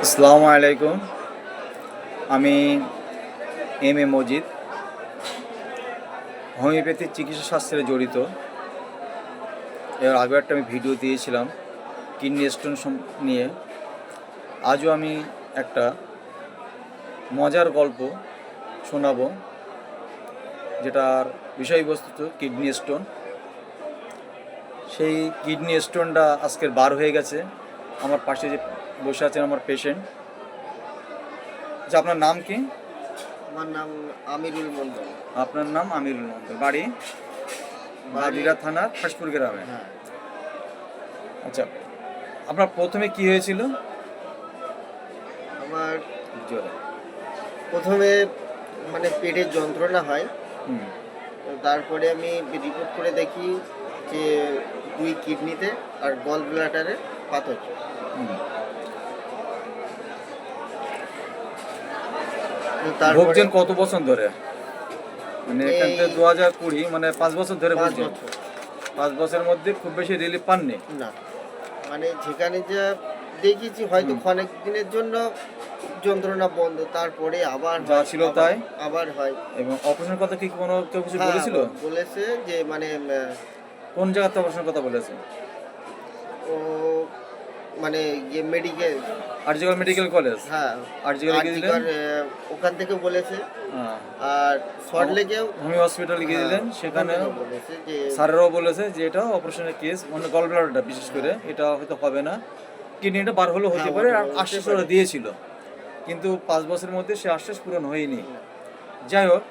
আসসালামু আলাইকুম। আমি এম এ মজিদ, হোমিওপ্যাথিক চিকিৎসা শাস্ত্রে জড়িত। এর আগে একটা আমি ভিডিও দিয়েছিলাম কিডনি স্টোন নিয়ে। আজও আমি একটা মজার গল্প শোনাবো, যেটার বিষয়বস্তু কিডনি স্টোন। সেই কিডনি স্টোনটা আজকের বার হয়ে গেছে। আমার পাশে যে বসে আছেন আমার পেশেন্ট। আচ্ছা, আপনার নাম কি? আমার নাম আমিরুল মন্ডল। আপনার নাম আমিরুল মন্ডল, বাড়ি বাদিরা থানা খাসপুর গ্রামে। হ্যাঁ, আচ্ছা, আপনার প্রথমে কি হয়েছিল? আমার জোরে। প্রথমে পেটের যন্ত্রণা হয়। হুম। তো তারপরে আমি রিপোর্ট করে দেখি যে 2 কিডনিতে আর গল ব্লাডারে পাথর। হুম। তো তারপরে ভুগছেন কত বছর ধরে? মানে এখান থেকে 2020, মানে 5 বছর ধরে 5 ভুগছেন। বছর 5 বছরের মধ্যে খুব বেশি রিলিফ পাননি? না, যেখানে যা দেখেছি হয়তো অনেক দিনের জন্য যন্ত্রণা বন্ধ, তারপরে আবার যা হয়, ছিল তাই? আবার হয়। এবং অপারেশনের কথা কি কেউ কিছু হ্যাঁ, বলেছিল? বলেছে যে কোন জায়গাতে অপারেশনের কথা বলেছে? ও মেডিকেল। RG Kar medical college? হ্যাঁ, আরজিকর গিয়ে দিলেন? ওখান থেকে বলেছে। হ্যাঁ। আর সল্ট লেকেও হোমিও হসপিটালে গিয়ে দিলেন, সেখানে বলেছে যে স্যারেরাও বলেছে যে এটা অপারেশনের কেস, মানে গল ব্লাডারটা বিশেষ করে এটা হয়তো হবে না, কিডনিটা বার হলেও হতে পারে। আর আশ্বাস ওরা দিয়েছিল, কিন্তু 5 বছরের মধ্যে সে আশ্বাস পূরণ হয়নি। যাই হোক,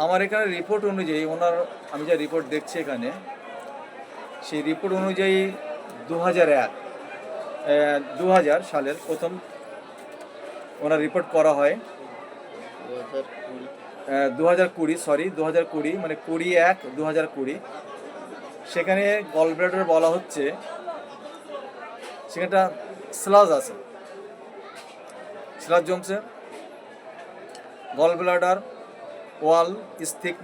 আমার এখানে রিপোর্ট অনুযায়ী আমি যা রিপোর্ট দেখছি এখানে, সেই রিপোর্ট অনুযায়ী 2000 সালের প্রথম ওনার রিপোর্ট করা হয়। 2020 মানে 20/1/2020। সেখানে গল ব্লাডার বলা হচ্ছে, সেখানটা স্লাজ আছে, স্লাজ জমছে। Gall bladder wall is thick,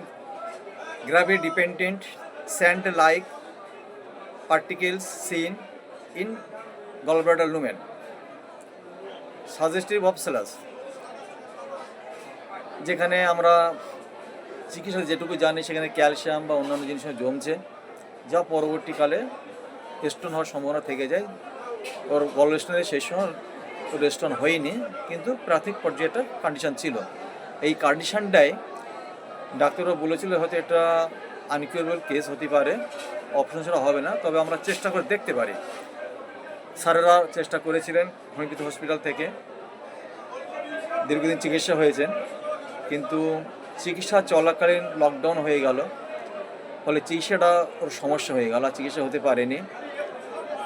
gravity dependent sand like particles seen in gallbladder lumen suggestive of SLAS। যেখানে আমরা চিকিৎসা যেটুকু জানি, সেখানে ক্যালসিয়াম বা অন্যান্য জিনিস জমছে, যা পরবর্তীকালে স্টোন হওয়ার সম্ভাবনা থেকে যায়। ওর গল স্টোনের সেই সময় ওর স্টোন হয়নি, কিন্তু প্রাথমিক পর্যায়ে একটা কন্ডিশন ছিল। এই কন্ডিশনটাই ডাক্তাররা বলেছিল হয়তো এটা আনকিউরেবল কেস হতে পারে, অপারেশন ছাড়া হবে না, তবে আমরা চেষ্টা করে দেখতে পারি। স্যারেরা চেষ্টা করেছিলেন হোমিওপ্যাথি হসপিটাল থেকে, দীর্ঘদিন চিকিৎসা হয়েছেন, কিন্তু চিকিৎসা চলাকালীন লকডাউন হয়ে গেল, ফলে চিকিৎসাটা ওর সমস্যা হয়ে গেল, চিকিৎসা হতে পারেনি।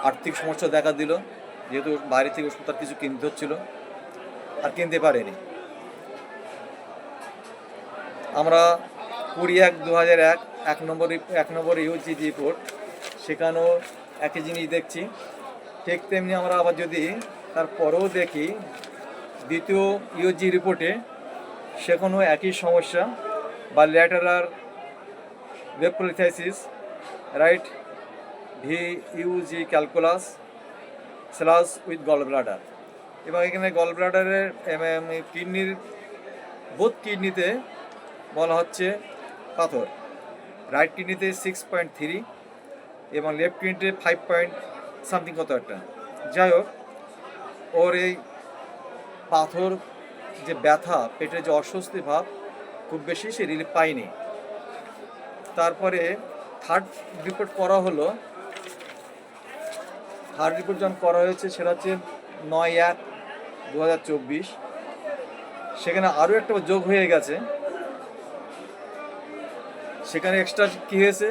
আর্থিক সমস্যা দেখা দিল, যেহেতু বাইরে থেকে ওষুধ আর কিছু কিনতে হচ্ছিল, আর কিনতে পারেনি। আমরা 20/1/2001 এক নম্বর ইউজি রিপোর্ট, সেখানেও একই জিনিস দেখছি। ঠিক তেমনি আমরা আবার যদি তারপরেও দেখি দ্বিতীয় ইউজি রিপোর্টে, সেখানেও একই সমস্যা, বা lateral nephrolithiasis, right VUJ calculus plus with gall bladder. এবং এখানে গল ব্লাডারের কিডনির বোথ কিডনিতে বলা হচ্ছে পাথর। রাইট কিডনিতে 6.3 এবং লেফট কিডনিতে 5 পয়েন্ট সামথিং কত একটা। যাই হোক, ওর এই পাথর যে ব্যথা, পেটের যে অস্বস্তি ভাব, খুব বেশি সে রিলিফ পায়নি। তারপরে থার্ড রিপোর্ট করা হলো। থার্ড রিপোর্ট যখন করা হয়েছে সেটা হচ্ছে 9/1/2024। সেখানে আরও একটা যোগ হয়ে গেছে। সেখানে এক্সট্রা কী হয়েছে,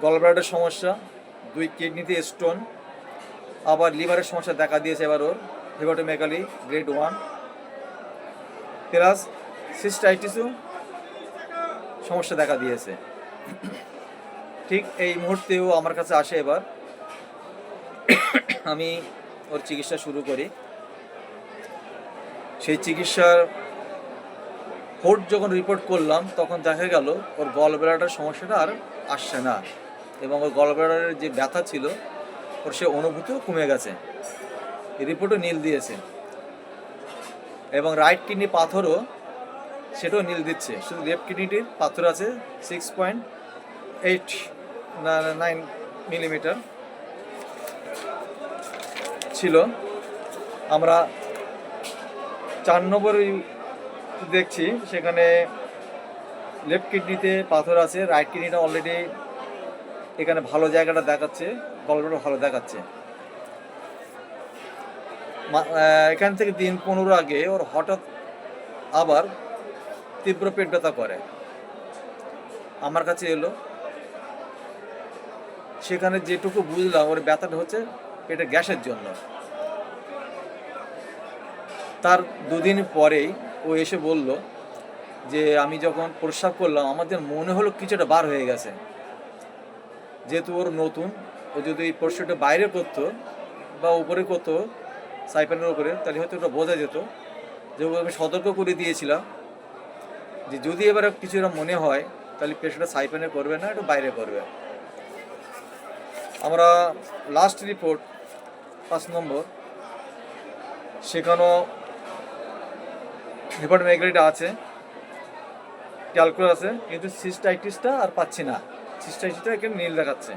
গলব্লাডারের সমস্যা, 2 কিডনিতে স্টোন, আবার লিভারের সমস্যা দেখা দিয়েছে এবার ওর, হেপাটোমেগালি গ্রেড 1, প্লাস সিস্টাইটিসও সমস্যা দেখা দিয়েছে। ঠিক এই মুহূর্তেও আমার কাছে আসে। এবার আমি ওর চিকিৎসা শুরু করি। সেই চিকিৎসার ফোর্থ যখন রিপোর্ট করলাম, তখন দেখা গেল ওর গল ব্লাডার সমস্যাটা আর আসছে না, এবং ওর গল ব্লাডারের যে ব্যথা ছিল ওর সে অনুভূতিও কমে গেছে, এই রিপোর্টও নীল দিয়েছে। এবং রাইট কিডনি পাথরও সেটাও নীল দিচ্ছে, শুধু লেফট কিডনিটির পাথর আছে 6.89 মিলিমিটার ছিল। আমরা 4 নম্বর দেখছি, সেখানে লেফট কিডনিতে পাথর আছে, রাইট কিডনিটা অলরেডি এখানে ভালো জায়গাটা দেখাচ্ছে, গলব্লাডার ভালো দেখাচ্ছে। এখান থেকে দিন 15 আগে ওর হঠাৎ আবার তীব্র পেট ব্যথা করে, আমার কাছে এলো। সেখানে যেটুকু বুঝলাম ওর ব্যথাটা হচ্ছে পেটে গ্যাসের জন্য। তার 2 দিন পরেই ও এসে বলল যে আমি যখন প্রস্রাব করলাম আমাদের মনে হলো কিছুটা বার হয়ে গেছে। যেহেতু ওর নতুন, ও যদি এই প্রস্রাবটা বাইরে করতো বা উপরে করতো সাইপেনের উপরে, তাহলে হয়তো ওটা বোঝা যেত। যে আমি সতর্ক করে দিয়েছিলাম যে যদি এবার কিছুটা মনে হয় তাহলে পেশেন্টটা সাইপেনে করবে না, একটু বাইরে করবে। আমরা লাস্ট রিপোর্ট 5 নম্বর, সেখানেও হিপাটোমেগালিটা আছে, ক্যালকুলাস আছে, কিন্তু সিস্টাইটিসটা আর পাচ্ছি না। সিস্টাইটিসটা এখানে নীল দেখাচ্ছে।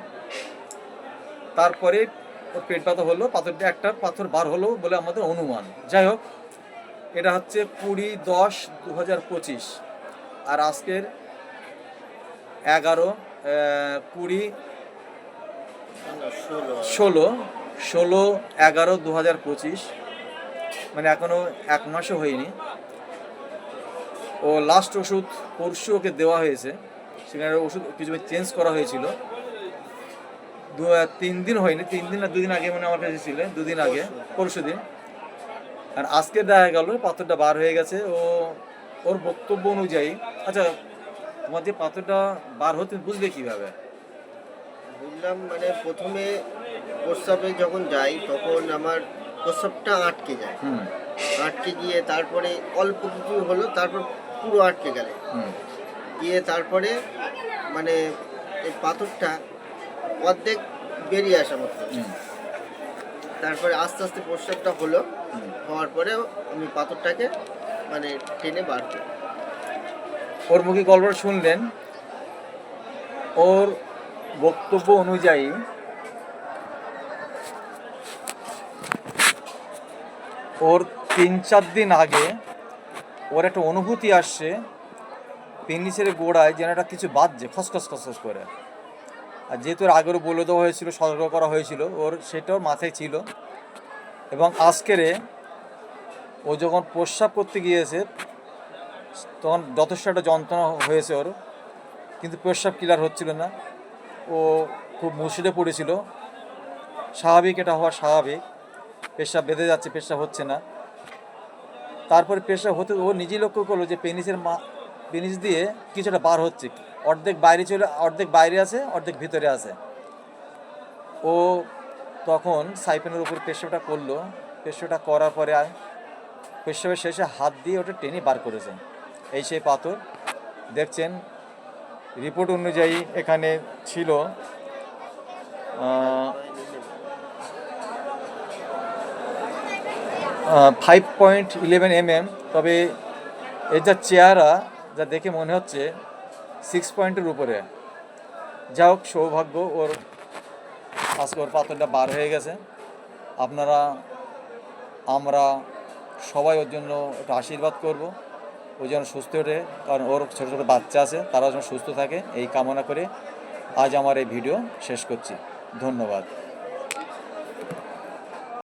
তারপরে ওর পেট ব্যথা হলো, পাথরটা একটা পাথর বার হলো বলে আমাদের অনুমান। যাই হোক, এটা হচ্ছে 20/10/2025, আর আজকের 16/11/2025, মানে এখনো 1 মাসও হয়নি। ও লাস্ট ওষুধ পরশু ওকে দেওয়া হয়েছে, সেখানে ওষুধ কিছু চেঞ্জ করা হয়েছিল। 3 দিন হয়নি, 3 দিন না 2 দিন আগে মনে আমার কাছে ছিল, 2 দিন আগে, পরশু দিন। আর আজকে দেখা গেল পাথরটা বার হয়ে গেছে। ওর বক্তব্য অনুযায়ী, আচ্ছা তোমার যে পাথরটা বার হতে বুঝলে কিভাবে? বুঝলাম মানে প্রথমে প্রস্রাবে যখন যাই তখন আমার প্রস্রাবটা আটকে যায়, আটকে গিয়ে তারপরে অল্প কিছু হলো, তারপর পুরো আটকে গেল, গিয়ে তারপরে মানে এই পাথরটা অর্ধেক বেরিয়ে আসা মতো। তারপরে আস্তে আস্তে প্রস্রাবটা হলো, হওয়ার পরে আমি পাথরটাকে মানে টেনে বার করি। ওর মুখে গল্পটা শুনলেন। ওর বক্তব্য অনুযায়ী ওর 3-4 দিন আগে ওর একটা অনুভূতি আসছে, পেনিসের গোড়ায় যেন একটা কিছু বাজছে, খসখস খসখস করে। আর যেহেতু ওর আগেরও বলে দেওয়া হয়েছিল, সতর্ক করা হয়েছিল, ওর সেটাও মাথায় ছিল। এবং আজকেরে ও যখন প্রস্রাব করতে গিয়েছে তখন যথেষ্ট একটা যন্ত্রণা হয়েছে ওর, কিন্তু প্রস্রাব ক্লিয়ার হচ্ছিল না। ও খুব মুশড়ে পড়েছিল। স্বাভাবিক, এটা হওয়া স্বাভাবিক, পেশাব বেঁধে যাচ্ছে, পেশাব হচ্ছে না। তারপরে পেশাব হতে ও নিজেই লক্ষ্য করলো যে পেনিস দিয়ে কিছুটা বার হচ্ছে, অর্ধেক বাইরে আছে, অর্ধেক ভিতরে আছে। ও তখন সাইপেনের উপর পেশাবটা করলো। পেশাবটা করার পরে পেশাবের শেষে হাত দিয়ে ওটা টেনে বার করেছে। এই সেই পাথর দেখছেন। রিপোর্ট অনুযায়ী এখানে ছিল 5.11 mm, তবে এর যা চেহারা যা দেখে মনে হচ্ছে 6 পয়েন্টের উপরে। যা হোক, সৌভাগ্য ওর আজকে ওর পাথরটা বার হয়ে গেছে। আমরা সবাই ওর জন্য একটা আশীর্বাদ করব, ও যেন সুস্থ ওঠে, কারণ ওর ছোটো ছোটো বাচ্চা আছে, তারাও যেন সুস্থ থাকে, এই কামনা করে আজ আমার এই ভিডিও শেষ করছি। ধন্যবাদ।